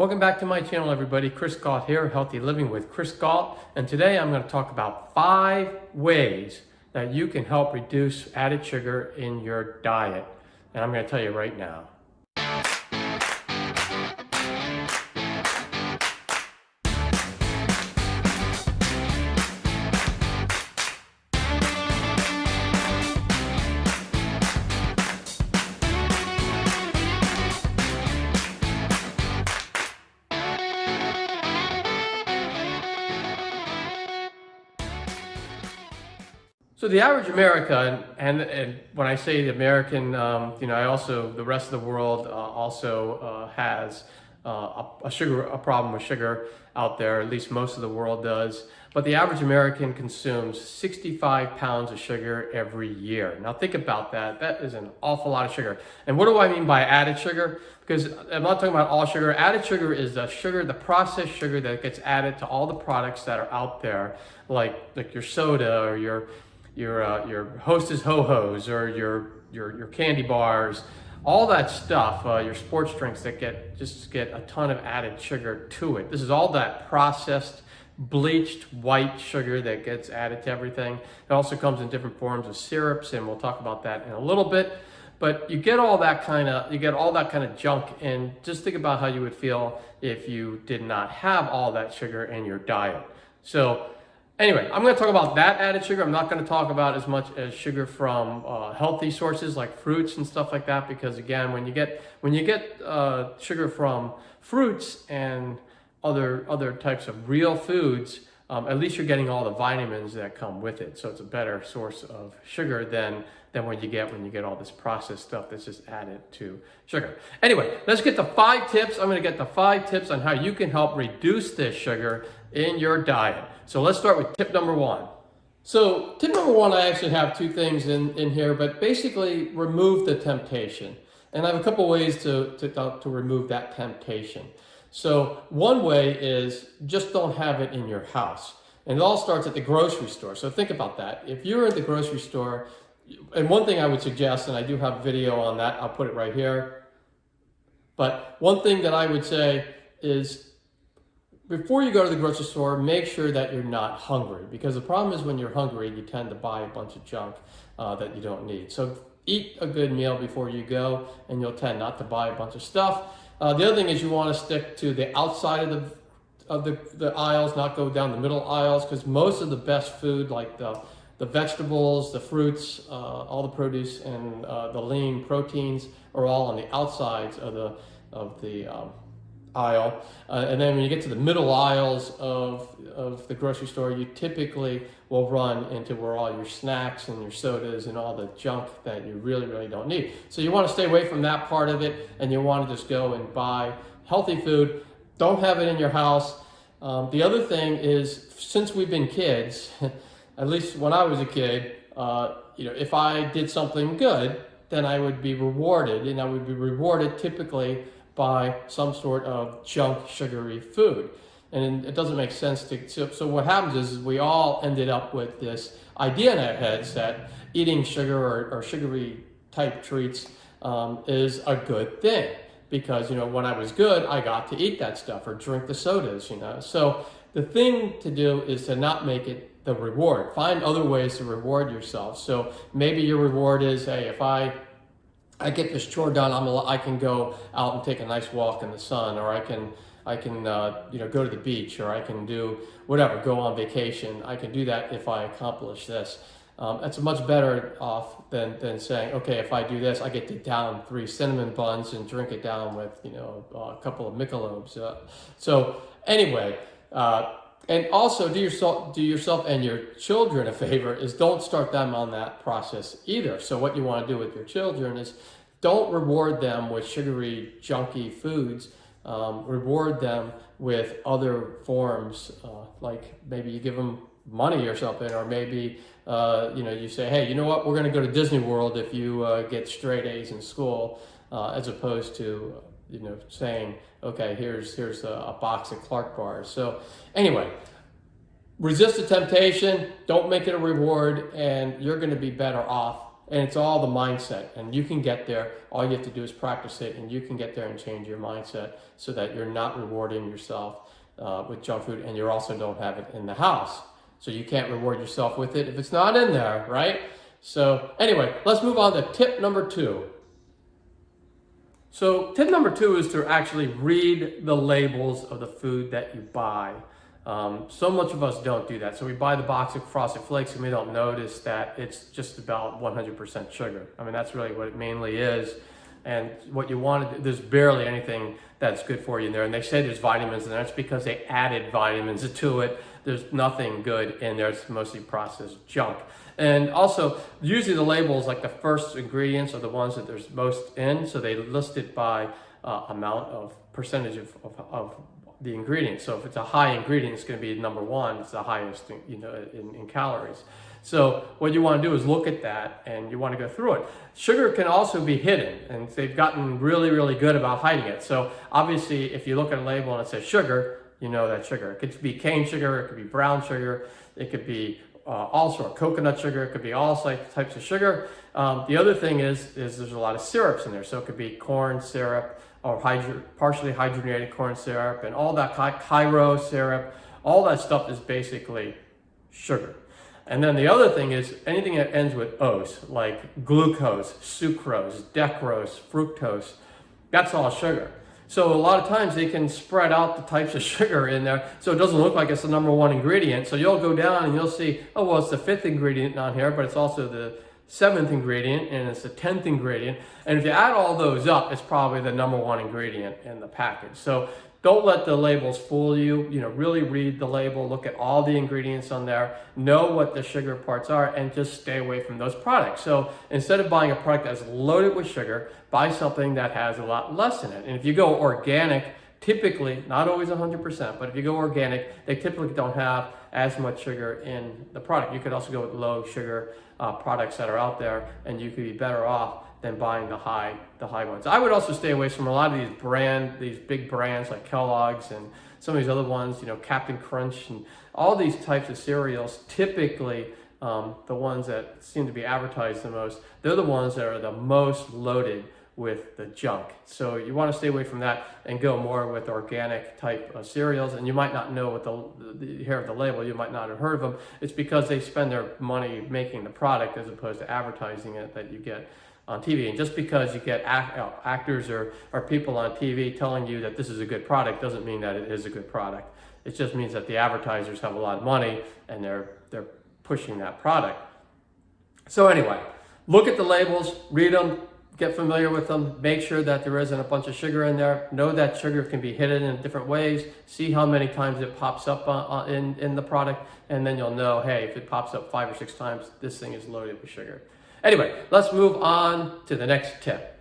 Welcome back to my channel, everybody. Chris Gault here, Healthy Living with Chris Gault. And today I'm going to talk about 5 ways that you can help reduce added sugar in your diet. And I'm going to tell you right now. So the average American, and when I say the American, I also, the rest of the world also has a problem with sugar out there. At least most of the world does. But the average American consumes 65 pounds of sugar every year. Now think about that. That is an awful lot of sugar. And what do I mean by added sugar? Because I'm not talking about all sugar. Added sugar is the sugar, the processed sugar that gets added to all the products that are out there, like your soda or your Hostess Ho-Hos or your candy bars, all that stuff, your sports drinks that get a ton of added sugar to it. This is all that processed, bleached white sugar that gets added to everything. It also comes in different forms of syrups, and we'll talk about that in a little bit. But you get all that kind of junk, and just think about how you would feel if you did not have all that sugar in your diet. So anyway, I'm going to talk about that added sugar. I'm not going to talk about as much as sugar from healthy sources like fruits and stuff like that, because again, when you get sugar from fruits and other types of real foods, at least you're getting all the vitamins that come with it. So it's a better source of sugar than when you get all this processed stuff that's just added to sugar. Anyway, let's get the 5 tips. I'm going to get the 5 tips on how you can help reduce this sugar in your diet. So let's start with tip number 1. So tip number 1, I actually have 2 things in here, but basically remove the temptation. And I have a couple ways to remove that temptation. So one way is just don't have it in your house. And it all starts at the grocery store. So think about that. If you're at the grocery store, and one thing I would suggest, and I do have a video on that, I'll put it right here. But one thing that I would say is, before you go to the grocery store, make sure that you're not hungry, because the problem is when you're hungry, you tend to buy a bunch of junk that you don't need. So eat a good meal before you go, and you'll tend not to buy a bunch of stuff. The other thing is you want to stick to the outside of the aisles, not go down the middle aisles, because most of the best food, like the vegetables, the fruits, all the produce, and the lean proteins are all on the outsides of the aisle. And then when you get to the middle aisles of the grocery store, you typically will run into where all your snacks and your sodas and all the junk that you really don't need. So you want to stay away from that part of it, and you want to just go and buy healthy food. Don't have it in your house. The other thing is, since we've been kids, at least when I was a kid, if I did something good, then I would be rewarded, and I would be rewarded typically by some sort of junk sugary food. And it doesn't make sense so what happens is we all ended up with this idea in our heads that eating sugar or sugary type treats is a good thing, because when I was good, I got to eat that stuff or drink the sodas. So the thing to do is to not make it the reward. Find other ways to reward yourself. So maybe your reward is, hey, if I get this chore done, I can go out and take a nice walk in the sun, or I can go to the beach, or I can do whatever, go on vacation. I can do that if I accomplish this. That's much better off than saying, okay, if I do this, I get to down 3 cinnamon buns and drink it down with a couple of Michelobs. So anyway, and also do yourself and your children a favor, is don't start them on that process either. So what you want to do with your children is don't reward them with sugary, junky foods. Reward them with other forms, like maybe you give them money or something, or maybe you say, hey, you know what, we're going to go to Disney World if you get straight A's in school, as opposed to saying, okay, here's a box of Clark bars. So anyway, resist the temptation, don't make it a reward, and you're going to be better off And it's all the mindset, and you can get there. All you have to do is practice it, and you can get there and change your mindset so that you're not rewarding yourself with junk food, and you also don't have it in the house. So you can't reward yourself with it if it's not in there, right? So anyway, let's move on to tip number 2. So tip number 2 is to actually read the labels of the food that you buy. So much of us don't do that. So we buy the box of Frosted Flakes and we don't notice that it's just about 100% sugar. I mean, that's really what it mainly is. And what you want to do, there's barely anything that's good for you in there. And they say there's vitamins in there. It's because they added vitamins to it. There's nothing good in there. It's mostly processed junk. And also, usually the labels, like the first ingredients are the ones that there's most in. So they list it by amount of percentage of the ingredients. So if it's a high ingredient, it's going to be number 1. It's the highest, in calories. So what you want to do is look at that, and you want to go through it. Sugar can also be hidden, and they've gotten really, really good about hiding it. So obviously, if you look at a label and it says sugar, you know that's sugar. It could be cane sugar, it could be brown sugar, it could be also coconut sugar, it could be all types of sugar. The other thing is there's a lot of syrups in there. So it could be corn syrup, or partially hydrogenated corn syrup, and all that Cairo syrup. All that stuff is basically sugar. And then the other thing is anything that ends with ose, like glucose, sucrose, dextrose, fructose, that's all sugar. So a lot of times they can spread out the types of sugar in there so it doesn't look like it's the number 1 ingredient. So you'll go down and you'll see, oh, well, it's the 5th ingredient on here, but it's also the 7th ingredient, and it's the 10th ingredient. And if you add all those up, it's probably the number 1 ingredient in the package. So don't let the labels fool you. Really read the label, look at all the ingredients on there, know what the sugar parts are, and just stay away from those products. So instead of buying a product that's loaded with sugar, buy something that has a lot less in it. And if you go organic, typically, not always 100%, but if you go organic, they typically don't have as much sugar in the product. You could also go with low sugar products that are out there, and you could be better off than buying the high ones. I would also stay away from a lot of these big brands like Kellogg's and some of these other ones, Captain Crunch and all these types of cereals. Typically, the ones that seem to be advertised the most, they're the ones that are the most loaded with the junk. So you want to stay away from that and go more with organic type of cereals. And you might not know what you hear of the label, you might not have heard of them. It's because they spend their money making the product as opposed to advertising it that you get on TV. And just because you get actors or people on TV telling you that this is a good product doesn't mean that it is a good product. It just means that the advertisers have a lot of money and they're pushing that product. So anyway, look at the labels, read them, get familiar with them, make sure that there isn't a bunch of sugar in there. Know that sugar can be hidden in different ways. See how many times it pops up in the product, and then you'll know, hey, if it pops up 5 or 6 times, this thing is loaded with sugar. Anyway, let's move on to the next tip.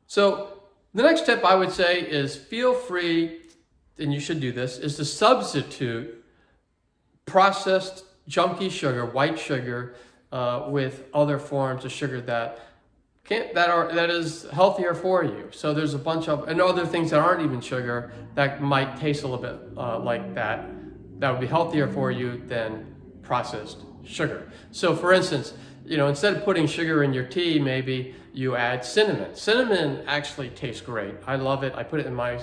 So the next tip I would say is feel free, and you should do this, is to substitute processed junky sugar, white sugar, with other forms of sugar that is healthier for you. So there's a bunch of, and other things that aren't even sugar that might taste a little bit like that would be healthier for you than processed sugar. So for instance, instead of putting sugar in your tea, maybe you add cinnamon. Cinnamon actually tastes great. I love it. I put it in my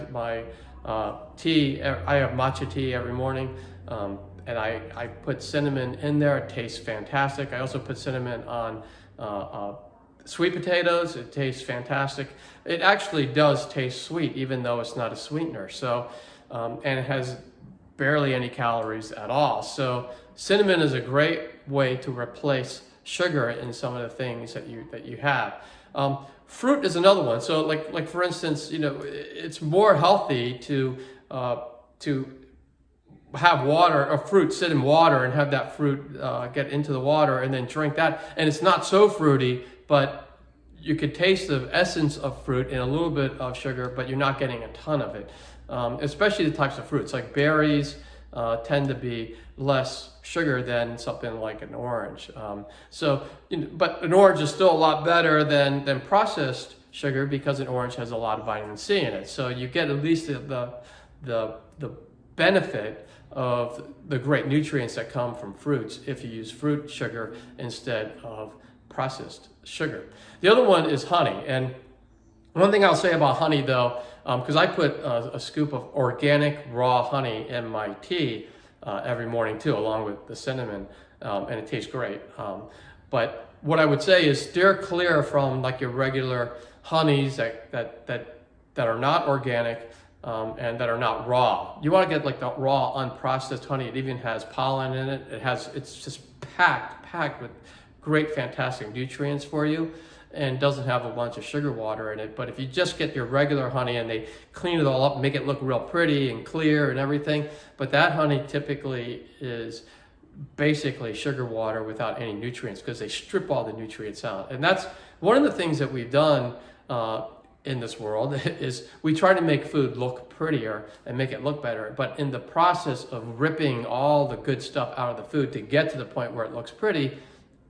tea. I have matcha tea every morning, and I put cinnamon in there. It tastes fantastic. I also put cinnamon on sweet potatoes. It tastes fantastic. It actually does taste sweet, even though it's not a sweetener. So, and it has barely any calories at all. So cinnamon is a great way to replace sugar in some of the things that you have. Fruit is another one. So like for instance, it's more healthy to have water or fruit sit in water and have that fruit get into the water and then drink that. And it's not so fruity, but you could taste the essence of fruit and a little bit of sugar, but you're not getting a ton of it. Especially the types of fruits like berries tend to be less sugar than something like an orange. But an orange is still a lot better than processed sugar because an orange has a lot of vitamin C in it. So you get at least the benefit of the great nutrients that come from fruits if you use fruit sugar instead of processed sugar. The other one is honey. And one thing I'll say about honey though, because I put a scoop of organic raw honey in my tea every morning too, along with the cinnamon, and it tastes great. But what I would say is steer clear from like your regular honeys that are not organic and that are not raw. You want to get like the raw, unprocessed honey. It even has pollen in it. It's just packed with great, fantastic nutrients for you, and doesn't have a bunch of sugar water in it. But if you just get your regular honey and they clean it all up, make it look real pretty and clear and everything, but that honey typically is basically sugar water without any nutrients, because they strip all the nutrients out. And that's one of the things that we've done in this world is we try to make food look prettier and make it look better, but in the process of ripping all the good stuff out of the food to get to the point where it looks pretty,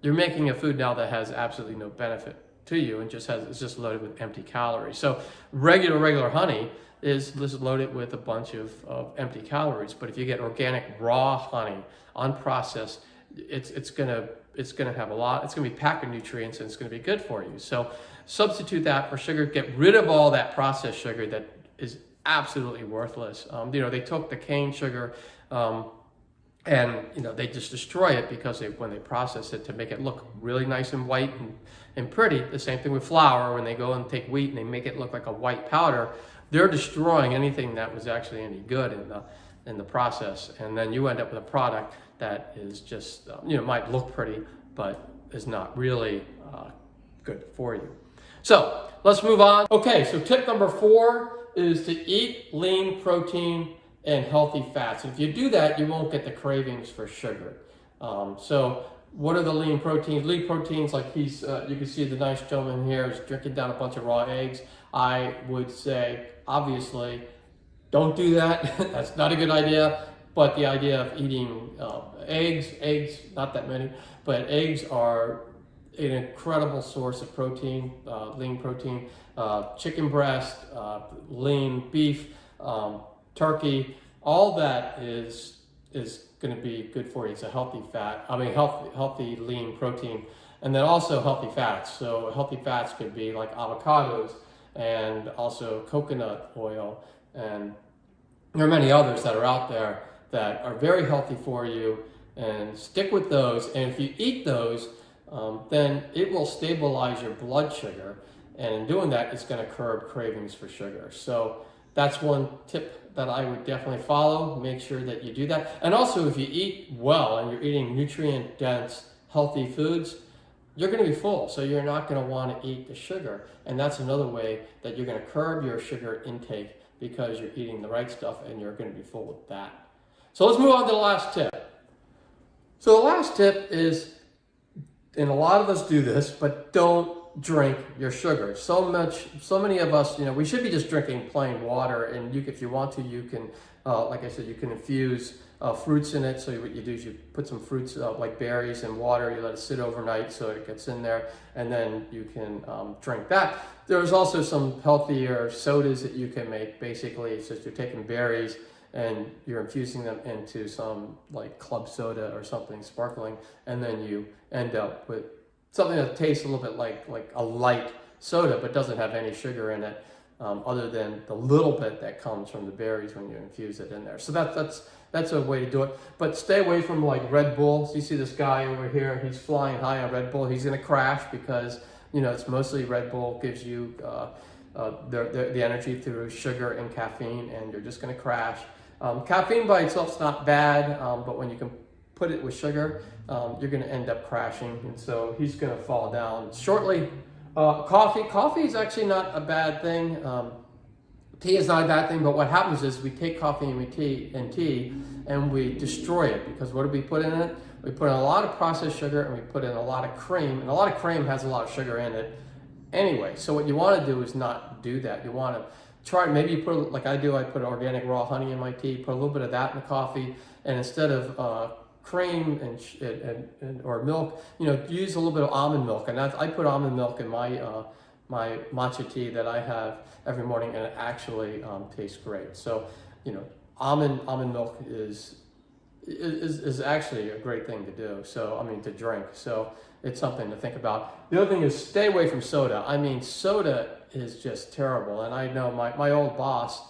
you're making a food now that has absolutely no benefit to you and it's just loaded with empty calories. So regular honey is loaded with a bunch of empty calories. But if you get organic raw honey, unprocessed, it's gonna have a lot. It's gonna be packed with nutrients, and it's gonna be good for you. So substitute that for sugar. Get rid of all that processed sugar that is absolutely worthless. They took the cane sugar. And they just destroy it because when they process it to make it look really nice and white and pretty. The same thing with flour. When they go and take wheat and they make it look like a white powder, they're destroying anything that was actually any good in the process. And then you end up with a product that is just might look pretty, but is not really good for you. So let's move on. Okay, so tip number 4 is to eat lean protein and healthy fats. If you do that, you won't get the cravings for sugar. So what are the lean proteins? Lean proteins, like you can see the nice gentleman here is drinking down a bunch of raw eggs. I would say, obviously, don't do that. That's not a good idea. But the idea of eating eggs, not that many, but eggs are an incredible source of protein, lean protein, chicken breast, lean beef, turkey, all that is going to be good for you. It's a healthy fat, healthy lean protein, and then also healthy fats. So healthy fats could be like avocados and also coconut oil, and there are many others that are out there that are very healthy for you, and stick with those. And if you eat those, then it will stabilize your blood sugar, and in doing that, it's going to curb cravings for sugar. So that's one tip that I would definitely follow. Make sure that you do that. And also, if you eat well and you're eating nutrient-dense, healthy foods, you're going to be full. So you're not going to want to eat the sugar. And that's another way that you're going to curb your sugar intake, because you're eating the right stuff and you're going to be full with that. So let's move on to the last tip. So the last tip is, and a lot of us do this, but don't drink your sugar. So many of us, we should be just drinking plain water. And if you want to, you can, like I said, you can infuse fruits in it. So what you do is you put some fruits like berries in water, you let it sit overnight so it gets in there, and then you can drink that. There's also some healthier sodas that you can make. Basically, it's just you're taking berries and you're infusing them into some like club soda or something sparkling, and then you end up with something that tastes a little bit like a light soda, but doesn't have any sugar in it, other than the little bit that comes from the berries when you infuse it in there. So that's a way to do it. But stay away from like Red Bull. So you see this guy over here, he's flying high on Red Bull. He's gonna crash because it's mostly Red Bull gives you the energy through sugar and caffeine, and you're just gonna crash. Caffeine by itself is not bad, but when you can put it with sugar, you're going to end up crashing, and so he's going to fall down shortly. Coffee is actually not a bad thing. Tea is not a bad thing, but what happens is we take coffee and tea and we destroy it, because what do we put in it? We put in a lot of processed sugar, and we put in a lot of cream, and a lot of cream has a lot of sugar in it anyway. So what you want to do is not do that. You want to try, maybe you put, like I do, I put organic raw honey in my tea, put a little bit of that in the coffee, and instead of cream or milk, use a little bit of almond milk. And I put almond milk in my matcha tea that I have every morning, and it actually tastes great. So almond milk is actually a great thing to do. So to drink. So it's something to think about. The other thing is stay away from soda. I mean, soda is just terrible. And I know my old boss,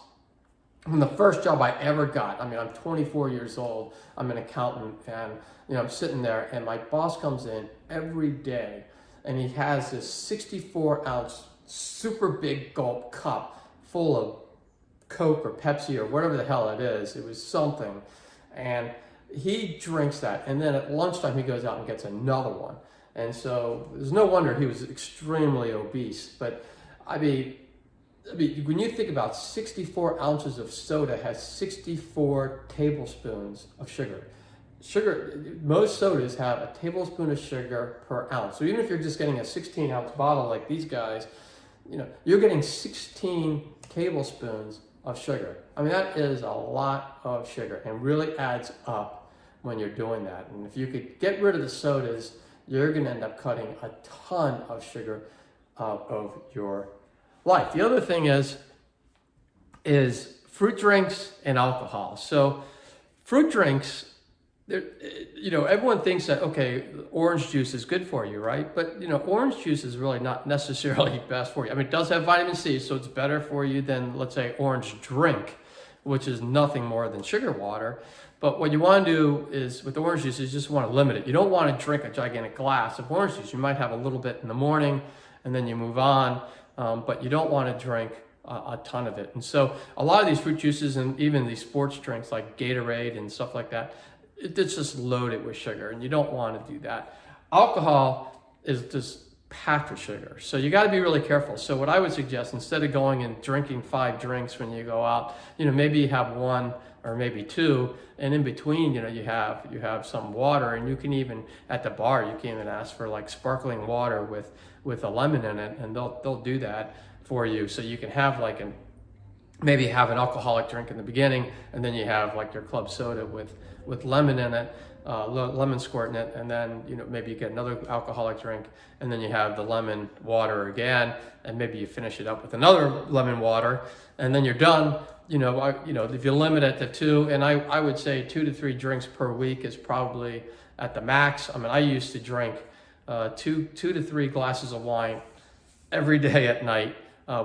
from the first job I ever got, I mean, I'm 24 years old, I'm an accountant, and I'm sitting there, and my boss comes in every day, and he has this 64-ounce super big Gault cup full of Coke or Pepsi or whatever the hell it is. It was something, and he drinks that, and then at lunchtime he goes out and gets another one. And so there's no wonder he was extremely obese. But I mean, when you think about 64 ounces of soda has 64 tablespoons of sugar. Most sodas have a tablespoon of sugar per ounce. So even if you're just getting a 16-ounce bottle like these guys, you're getting 16 tablespoons of sugar. I mean, that is a lot of sugar and really adds up when you're doing that. And if you could get rid of the sodas, you're going to end up cutting a ton of sugar out of your life. The other thing is fruit drinks and alcohol. So fruit drinks, everyone thinks that, okay, orange juice is good for you, right? But, orange juice is really not necessarily best for you. I mean, it does have vitamin C, so it's better for you than, let's say, orange drink, which is nothing more than sugar water. But what you want to do is, with orange juice, is you just want to limit it. You don't want to drink a gigantic glass of orange juice. You might have a little bit in the morning, and then you move on, but you don't want to drink a ton of it. And so a lot of these fruit juices and even these sports drinks like Gatorade and stuff like that, it's just loaded with sugar, and you don't want to do that. Alcohol is just packed with sugar, so you got to be really careful. So what I would suggest, instead of going and drinking 5 drinks when you go out, maybe you have 1 or maybe 2, and in between, you have some water, and you can even, at the bar, you can even ask for like sparkling water with a lemon in it, and they'll do that for you. So you can have maybe have an alcoholic drink in the beginning, and then you have like your club soda with lemon in it, lemon squirt in it, and then maybe you get another alcoholic drink, and then you have the lemon water again, and maybe you finish it up with another lemon water, and then you're done. If you limit it to 2, and I would say 2 to 3 drinks per week is probably at the max. I mean, I used to drink 2 to 3 glasses of wine every day at night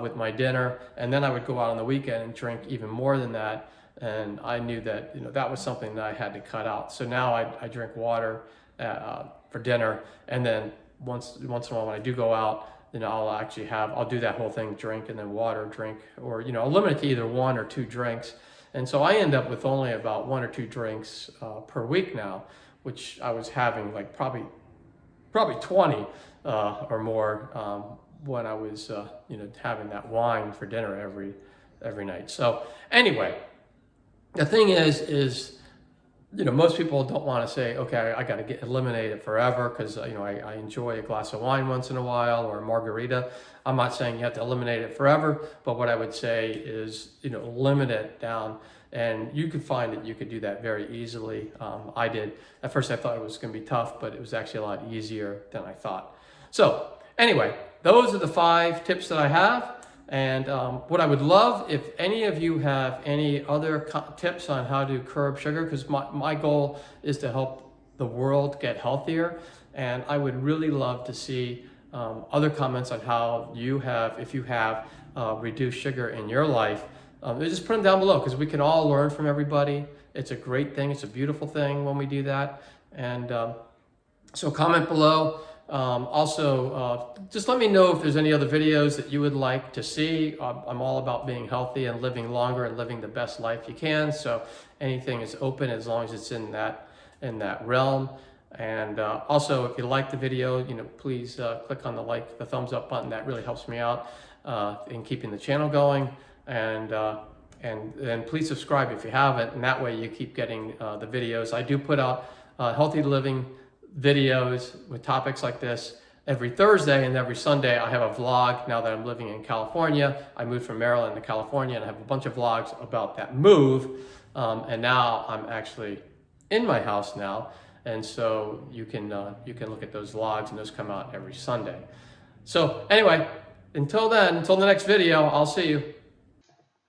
with my dinner, and then I would go out on the weekend and drink even more than that. And I knew that that was something that I had to cut out. So now I drink water for dinner, and then once in a while when I do go out, I'll do that whole thing, drink and then water, drink, or I'll limit it to either 1 or 2 drinks. And so I end up with only about 1 or 2 drinks per week now, which I was having like probably 20 or more when I was having that wine for dinner every night. So anyway, the thing is most people don't want to say, okay, I got to eliminate it forever because I enjoy a glass of wine once in a while or a margarita. I'm not saying you have to eliminate it forever, but what I would say is limit it down, and you could find that you could do that very easily. I did. At first I thought it was going to be tough, but it was actually a lot easier than I thought. So anyway, those are the 5 tips that I have. And what I would love, if any of you have any other tips on how to curb sugar, because my goal is to help the world get healthier, and I would really love to see other comments on how you have, if you have reduced sugar in your life. Just put them down below, because we can all learn from everybody. It's a great thing. It's a beautiful thing when we do that. And so comment below. Also, just let me know if there's any other videos that you would like to see. I'm all about being healthy and living longer and living the best life you can. So anything is open as long as it's in that realm. And also, if you like the video, please click on the thumbs up button. That really helps me out in keeping the channel going. And then please subscribe if you haven't, and that way you keep getting the videos. I do put out healthy living videos with topics like this every Thursday, and every Sunday I have a vlog. Now that I'm living in California, I moved from Maryland to California, and I have a bunch of vlogs about that move. And now I'm actually in my house now, and so you can look at those vlogs, and those come out every Sunday. So anyway, until the next video, I'll see you.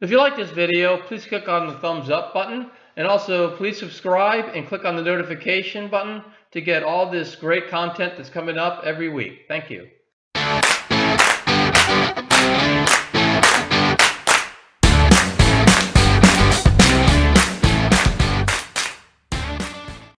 If you like this video, please click on the thumbs up button, and also please subscribe and click on the notification button to get all this great content that's coming up every week. Thank you.